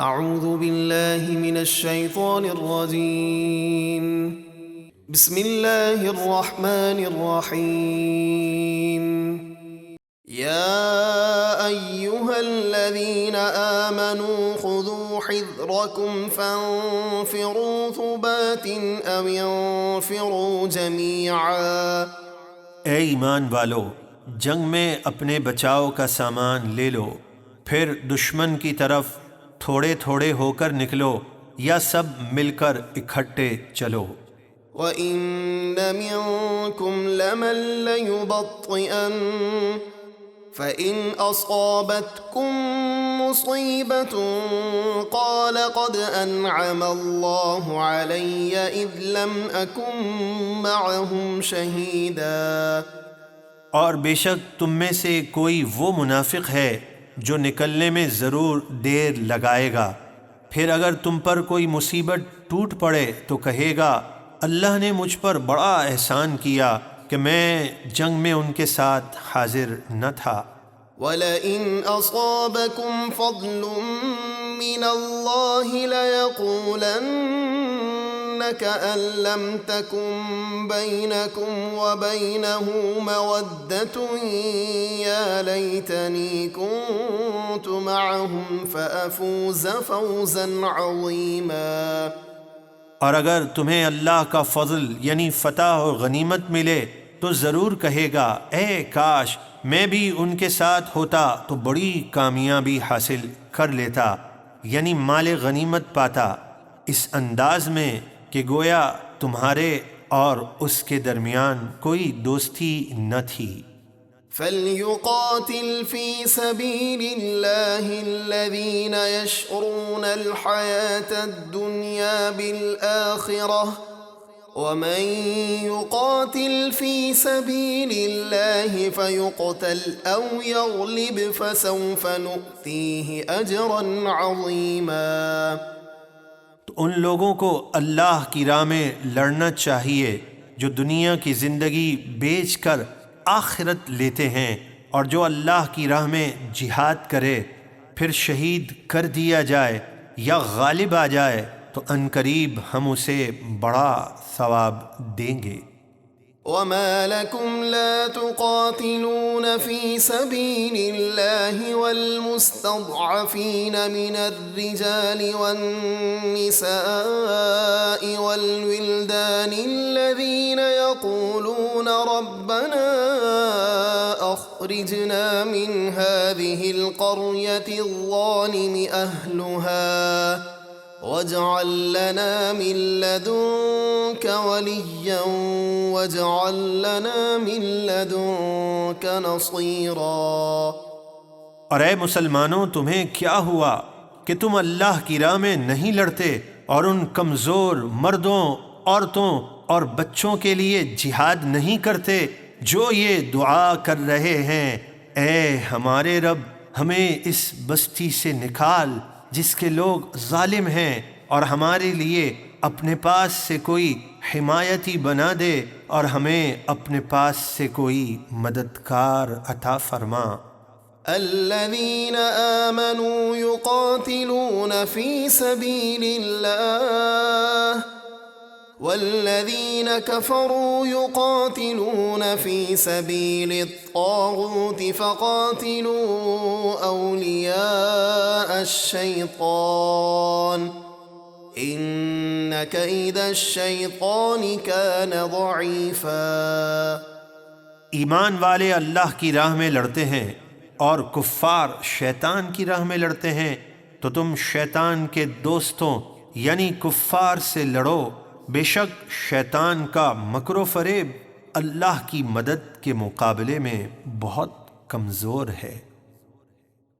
اعوذ باللہ من الشیطان الرجیم بسم اللہ الرحمن الرحیم یا ایہا الذین آمنوا خذوا حذرکم فانفروا ثبات او انفروا جمیعا۔ اے ایمان والو، جنگ میں اپنے بچاؤ کا سامان لے لو، پھر دشمن کی طرف تھوڑے تھوڑے ہو کر نکلو یا سب مل کر اکٹھے چلو۔ وَإِنَّ مِنكُمْ لَمَن لَّيُبَطِّئَنَّ فَإِنْ أَصَابَتْكُم مُّصِيبَةٌ قَالَ قَدْ أَنْعَمَ اللَّهُ عَلَيَّ إِذْ لَمْ أَكُن مَّعَهُمْ شَهِيدًا۔ اور بے شک تم میں سے کوئی وہ منافق ہے جو نکلنے میں ضرور دیر لگائے گا، پھر اگر تم پر کوئی مصیبت ٹوٹ پڑے تو کہے گا اللہ نے مجھ پر بڑا احسان کیا کہ میں جنگ میں ان کے ساتھ حاضر نہ تھا۔ وَلَئِنْ أَصَابَكُمْ فَضْلٌ مِّنَ اللَّهِ لَيَقُولَنَّ كَأَن لَّمْ تَكُن بَيْنَكُمْ وَبَيْنَهُ مَوَدَّةٌ يَا لَيْتَنِي كُنتُ مَعَهُمْ فَأَفُوزَ فَوْزًا عَظِيمًا۔ اور اگر تمہیں اللہ کا فضل یعنی فتح اور غنیمت ملے تو ضرور کہے گا اے کاش میں بھی ان کے ساتھ ہوتا تو بڑی کامیابی حاصل کر لیتا، یعنی مال غنیمت پاتا، اس انداز میں کہ گویا تمہارے اور اس کے درمیان کوئی دوستی نہ تھی۔ فَلْيُقَاتِلْ فِي سَبِيلِ اللَّهِ الَّذِينَ يَشْرُونَ الْحَيَاةَ الدُّنْيَا بِالْآخِرَةِ وَمَن يُقَاتِلْ فِي سَبِيلِ اللَّهِ فَيُقْتَلْ أَوْ يَغْلِبْ فَسَوْفَ نُؤْتِيهِ أَجْرًا عَظِيمًا۔ تو ان لوگوں کو اللہ کی راہ میں لڑنا چاہیے جو دنیا کی زندگی بیچ کر آخرت لیتے ہیں، اور جو اللہ کی راہ میں جہاد کرے پھر شہید کر دیا جائے یا غالب آ جائے تو عنقریب ہم اسے بڑا ثواب دیں گے۔ وَمَا لَكُمْ لَا تُقَاتِلُونَ فِي سَبِيلِ اللَّهِ وَالْمُسْتَضْعَفِينَ مِنَ الرِّجَالِ وَالنِّسَاءِ وَالْوِلْدَانِ الَّذِينَ يَقُولُونَ رَبَّنَا أَخْرِجْنَا مِنْ هَٰذِهِ الْقَرْيَةِ الظَّالِمِ أَهْلُهَا وَاجْعَل لَّنَا مِن لَّدُنكَ وَلِيًّا وَاجْعَل لَّنَا مِن لَّدُنكَ نَصِيرًا۔ اور اے مسلمانوں، تمہیں کیا ہوا کہ تم اللہ کی راہ میں نہیں لڑتے اور ان کمزور مردوں، عورتوں اور بچوں کے لیے جہاد نہیں کرتے جو یہ دعا کر رہے ہیں اے ہمارے رب ہمیں اس بستی سے نکال جس کے لوگ ظالم ہیں، اور ہمارے لیے اپنے پاس سے کوئی حمایتی بنا دے اور ہمیں اپنے پاس سے کوئی مددگار عطا فرما۔ الذين آمنوا يقاتلون في سبيل الله والذين كفروا يقاتلون في سبيل الطاغوت فقاتلوا أولياء الشيطان إن كيد الشيطان كان ضعيفا۔ ایمان والے اللہ کی راہ میں لڑتے ہیں اور کفار شیطان کی راہ میں لڑتے ہیں، تو تم شیطان کے دوستوں یعنی کفار سے لڑو، بے شک شیطان کا مکر و فریب اللہ کی مدد کے مقابلے میں بہت کمزور ہے۔